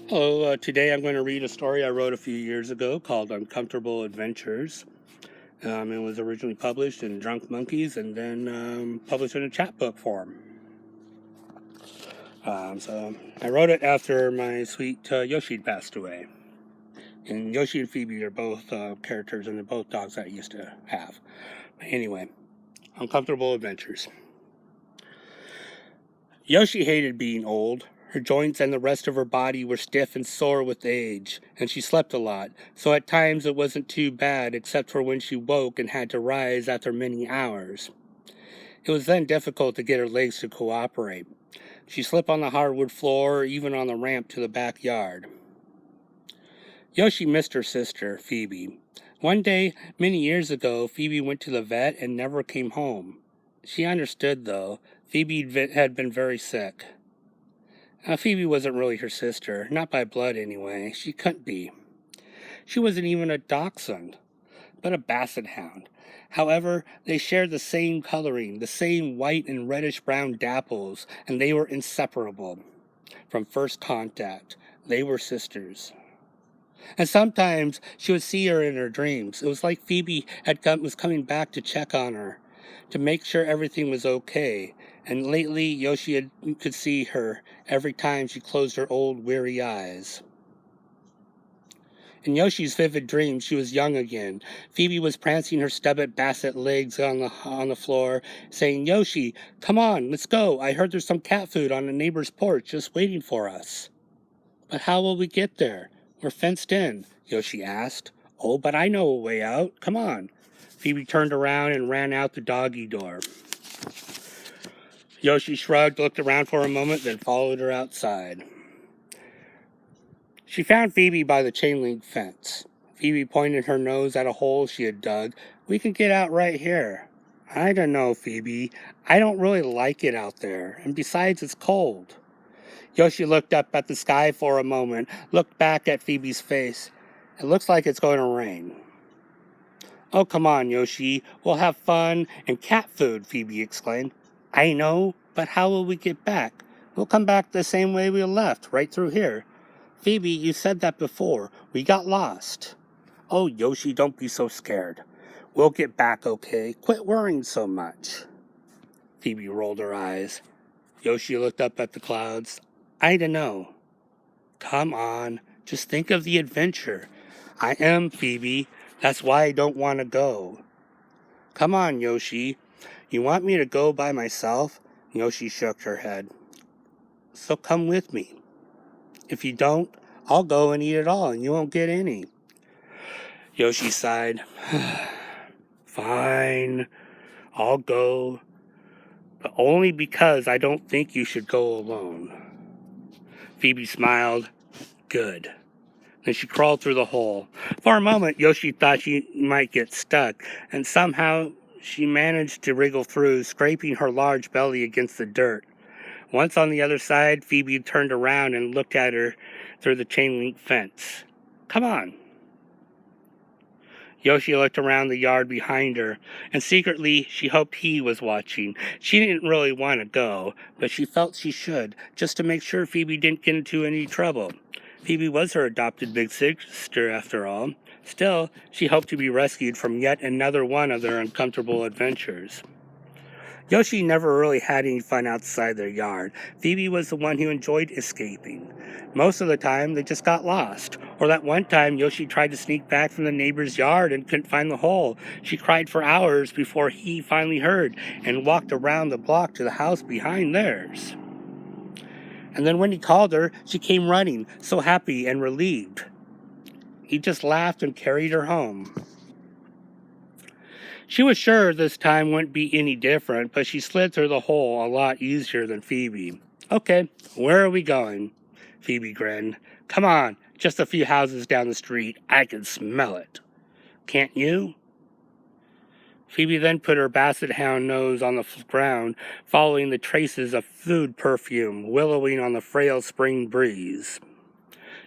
Hello, today I'm going to read a story I wrote a few years ago called Uncomfortable Adventures. It was originally published in Drunk Monkeys and then published in a chapbook form. So I wrote it after my sweet Yoshi passed away. And Yoshi and Phoebe are both characters, and they're both dogs that I used to have. But anyway, Uncomfortable Adventures. Yoshi hated being old. Her joints and the rest of her body were stiff and sore with age, and she slept a lot, so at times it wasn't too bad except for when she woke and had to rise after many hours. It was then difficult to get her legs to cooperate. She slept on the hardwood floor or even on the ramp to the backyard. Yoshi missed her sister, Phoebe. One day, many years ago, Phoebe went to the vet and never came home. She understood, though. Phoebe had been very sick. Phoebe wasn't really her sister, not by blood anyway. She couldn't be. She wasn't even a dachshund, but a basset hound. However, they shared the same coloring, the same white and reddish-brown dapples, and they were inseparable. From first contact, they were sisters. And sometimes she would see her in her dreams. It was like Phoebe was coming back to check on her, to make sure everything was okay. And lately, Yoshi could see her every time she closed her old, weary eyes. In Yoshi's vivid dreams, she was young again. Phoebe was prancing her stubborn basset legs on the floor, saying, "Yoshi, come on, let's go. I heard there's some cat food on the neighbor's porch just waiting for us." "But how will we get there? We're fenced in," Yoshi asked. "Oh, but I know a way out. Come on." Phoebe turned around and ran out the doggy door. Yoshi shrugged, looked around for a moment, then followed her outside. She found Phoebe by the chain-link fence. Phoebe pointed her nose at a hole she had dug. "We can get out right here." "I don't know, Phoebe. I don't really like it out there. And besides, it's cold." Yoshi looked up at the sky for a moment, looked back at Phoebe's face. "It looks like it's going to rain." "Oh, come on, Yoshi. We'll have fun and cat food," Phoebe exclaimed. "I know, but how will we get back? We'll come back the same way we left, right through here." "Phoebe, you said that before. We got lost." "Oh, Yoshi, don't be so scared. We'll get back okay. Quit worrying so much." Phoebe rolled her eyes. Yoshi looked up at the clouds. "I don't know." "Come on, just think of the adventure." "I am, Phoebe. That's why I don't want to go." "Come on, Yoshi. You want me to go by myself?" Yoshi shook her head. "So come with me. If you don't, I'll go and eat it all and you won't get any." Yoshi sighed. "Fine, I'll go, but only because I don't think you should go alone." Phoebe smiled. "Good." Then she crawled through the hole. For a moment, Yoshi thought she might get stuck, and somehow she managed to wriggle through, scraping her large belly against the dirt. Once on the other side, Phoebe turned around and looked at her through the chain-link fence. "Come on." Yoshi looked around the yard behind her, and secretly she hoped he was watching. She didn't really want to go, but she felt she should, just to make sure Phoebe didn't get into any trouble. Phoebe was her adopted big sister, after all. Still, she hoped to be rescued from yet another one of their uncomfortable adventures. Yoshi never really had any fun outside their yard. Phoebe was the one who enjoyed escaping. Most of the time, they just got lost. Or that one time, Yoshi tried to sneak back from the neighbor's yard and couldn't find the hole. She cried for hours before he finally heard and walked around the block to the house behind theirs. And then when he called her, she came running, so happy and relieved. He just laughed and carried her home. She was sure this time wouldn't be any different, but she slid through the hole a lot easier than Phoebe. "Okay, where are we going?" Phoebe grinned. "Come on, just a few houses down the street. I can smell it." "Can't you?" Phoebe then put her basset hound nose on the ground, following the traces of food perfume willowing on the frail spring breeze.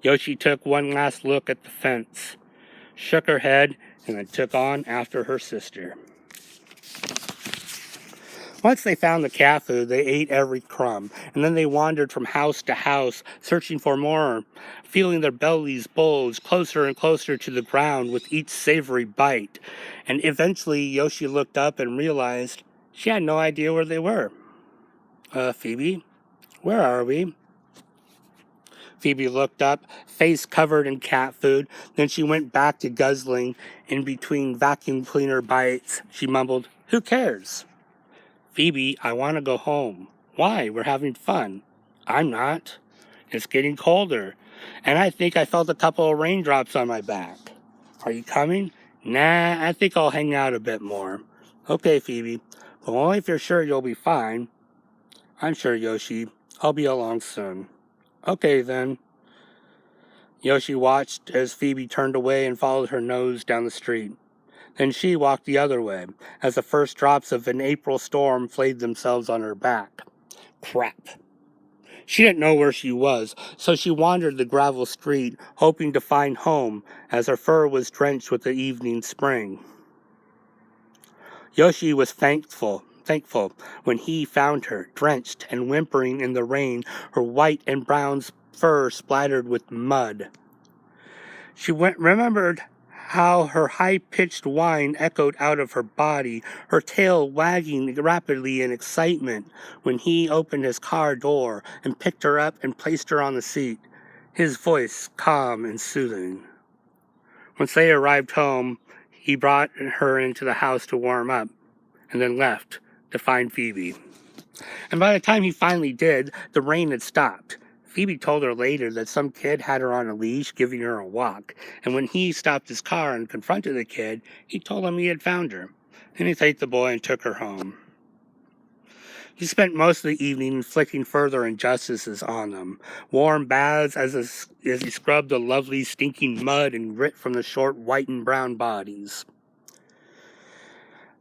Yoshi took one last look at the fence, shook her head, and then took on after her sister. Once they found the cat food, they ate every crumb, and then they wandered from house to house, searching for more, feeling their bellies bulge closer and closer to the ground with each savory bite. And eventually, Yoshi looked up and realized she had no idea where they were. Phoebe, where are we? Phoebe looked up, face covered in cat food. Then she went back to guzzling. In between vacuum cleaner bites, she mumbled, "Who cares?" "Phoebe, I want to go home." "Why? We're having fun." "I'm not. It's getting colder. And I think I felt a couple of raindrops on my back." "Are you coming?" "Nah, I think I'll hang out a bit more." "Okay, Phoebe, but only if you're sure you'll be fine." "I'm sure, Yoshi. I'll be along soon." "Okay, then." Yoshi watched as Phoebe turned away and followed her nose down the street. Then she walked the other way, as the first drops of an April storm flayed themselves on her back. Crap. She didn't know where she was, so she wandered the gravel street, hoping to find home, as her fur was drenched with the evening spring. Yoshi was thankful when he found her, drenched and whimpering in the rain, her white and brown fur splattered with mud. She remembered how her high-pitched whine echoed out of her body, her tail wagging rapidly in excitement when he opened his car door and picked her up and placed her on the seat, his voice calm and soothing. Once they arrived home, he brought her into the house to warm up, and then left to find Phoebe. And by the time he finally did, the rain had stopped. Phoebe told her later that some kid had her on a leash giving her a walk, and when he stopped his car and confronted the kid, he told him he had found her. Then he thanked the boy and took her home. He spent most of the evening inflicting further injustices on them. Warm baths as he scrubbed the lovely stinking mud and grit from the short white and brown bodies.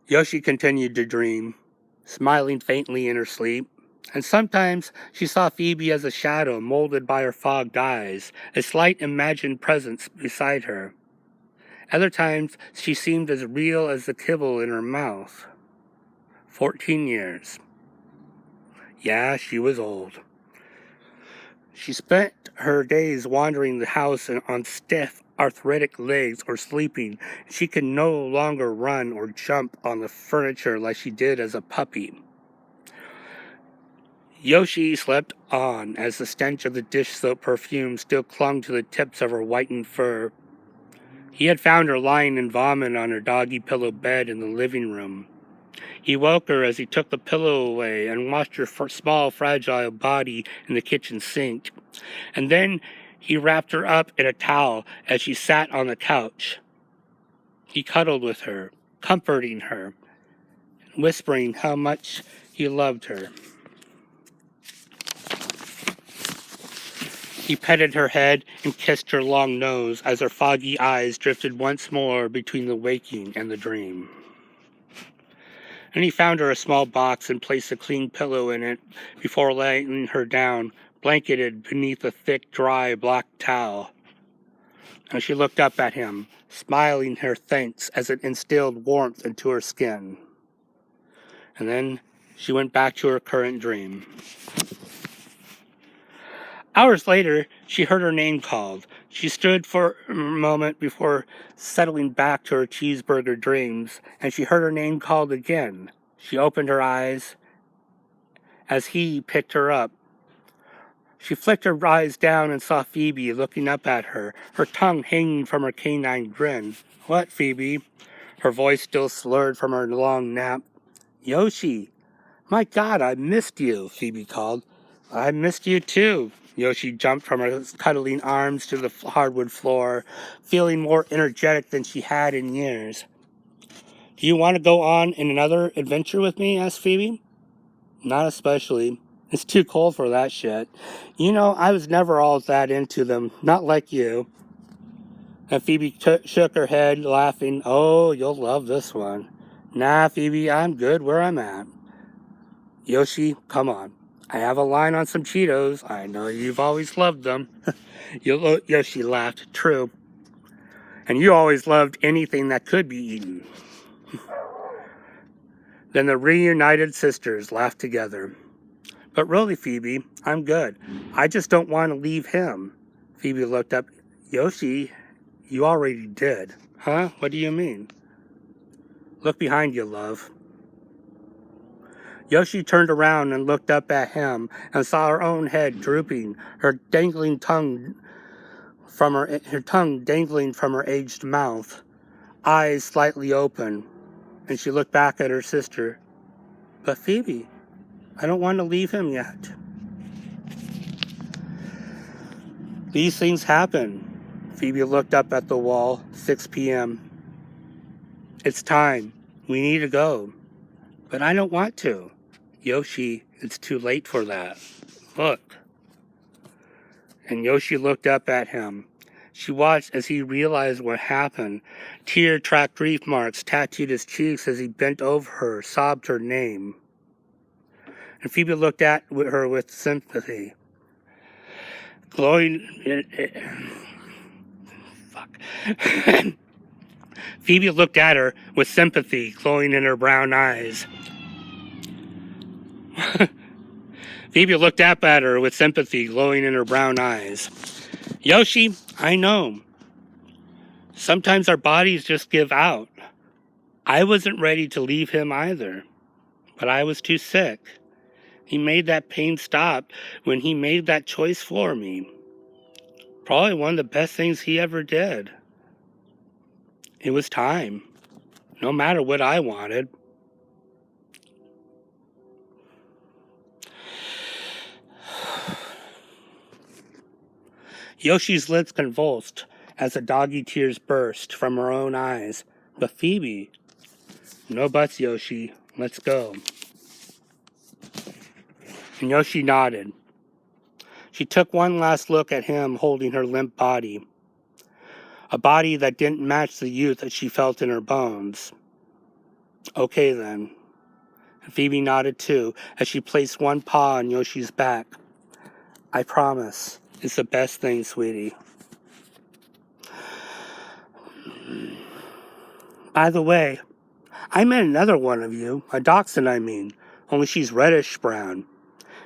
Yoshi continued to dream, smiling faintly in her sleep. And sometimes she saw Phoebe as a shadow molded by her fogged eyes, a slight imagined presence beside her. Other times she seemed as real as the kibble in her mouth. 14 years. Yeah, she was old. She spent her days wandering the house on stiff, arthritic legs or sleeping. She could no longer run or jump on the furniture like she did as a puppy. Yoshi slept on as the stench of the dish soap perfume still clung to the tips of her whitened fur. He had found her lying in vomit on her doggy pillow bed in the living room. He woke her as he took the pillow away and washed her small, fragile body in the kitchen sink. And then he wrapped her up in a towel as she sat on the couch. He cuddled with her, comforting her, whispering how much he loved her. He petted her head and kissed her long nose as her foggy eyes drifted once more between the waking and the dream. And he found her a small box and placed a clean pillow in it before laying her down, blanketed beneath a thick, dry, black towel. And she looked up at him, smiling her thanks as it instilled warmth into her skin. And then she went back to her current dream. Hours later, she heard her name called. She stood for a moment before settling back to her cheeseburger dreams, and she heard her name called again. She opened her eyes as he picked her up. She flicked her eyes down and saw Phoebe looking up at her, her tongue hanging from her canine grin. "What, Phoebe?" Her voice still slurred from her long nap. "Yoshi! My God, I missed you," Phoebe called. "I missed you too." Yoshi jumped from her cuddling arms to the hardwood floor, feeling more energetic than she had in years. "Do you want to go on in another adventure with me?" asked Phoebe. "Not especially. It's too cold for that shit. You know, I was never all that into them, not like you." And Phoebe shook her head, laughing. "Oh, you'll love this one." "Nah, Phoebe, I'm good where I'm at." "Yoshi, come on. I have a line on some Cheetos. I know you've always loved them." Yoshi laughed. "True. And you always loved anything that could be eaten." Then the reunited sisters laughed together. But really, Phoebe, I'm good. I just don't want to leave him. Phoebe looked up. Yoshi, you already did. Huh? What do you mean? Look behind you, love. Yoshi turned around and looked up at him and saw her own head drooping, her tongue dangling from her aged mouth, eyes slightly open, and she looked back at her sister. But Phoebe, I don't want to leave him yet. These things happen. Phoebe looked up at the wall, 6 p.m. It's time. We need to go. But I don't want to. Yoshi, it's too late for that. Look. And Yoshi looked up at him. She watched as he realized what happened. Tear-tracked grief marks tattooed his cheeks as he bent over her, sobbed her name. And Phoebe looked at her with sympathy. Phoebe looked at her with sympathy glowing in her brown eyes. Phoebe looked up at her with sympathy glowing in her brown eyes. Yoshi, I know. Sometimes our bodies just give out. I wasn't ready to leave him either, but I was too sick. He made that pain stop when he made that choice for me. Probably one of the best things he ever did. It was time, no matter what I wanted. Yoshi's lips convulsed as the doggy tears burst from her own eyes. But Phoebe, no buts, Yoshi. Let's go. And Yoshi nodded. She took one last look at him holding her limp body. A body that didn't match the youth that she felt in her bones. Okay then. Phoebe nodded too as she placed one paw on Yoshi's back. I promise. It's the best thing, sweetie. By the way, I met another one of you, a dachshund I mean, only she's reddish brown.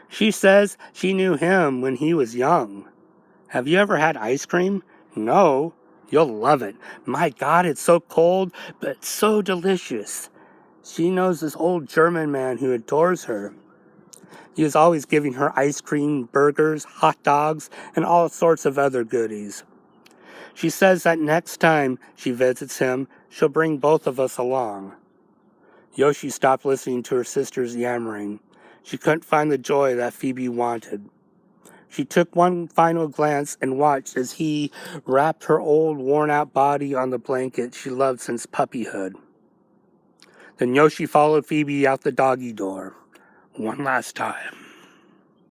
She says she knew him when he was young. Have you ever had ice cream? No. You'll love it. My God, it's so cold, but so delicious. She knows this old German man who adores her. He is always giving her ice cream, burgers, hot dogs, and all sorts of other goodies. She says that next time she visits him, she'll bring both of us along. Yoshi stopped listening to her sister's yammering. She couldn't find the joy that Phoebe wanted. She took one final glance and watched as he wrapped her old, worn-out body on the blanket she loved since puppyhood. Then Yoshi followed Phoebe out the doggy door, one last time.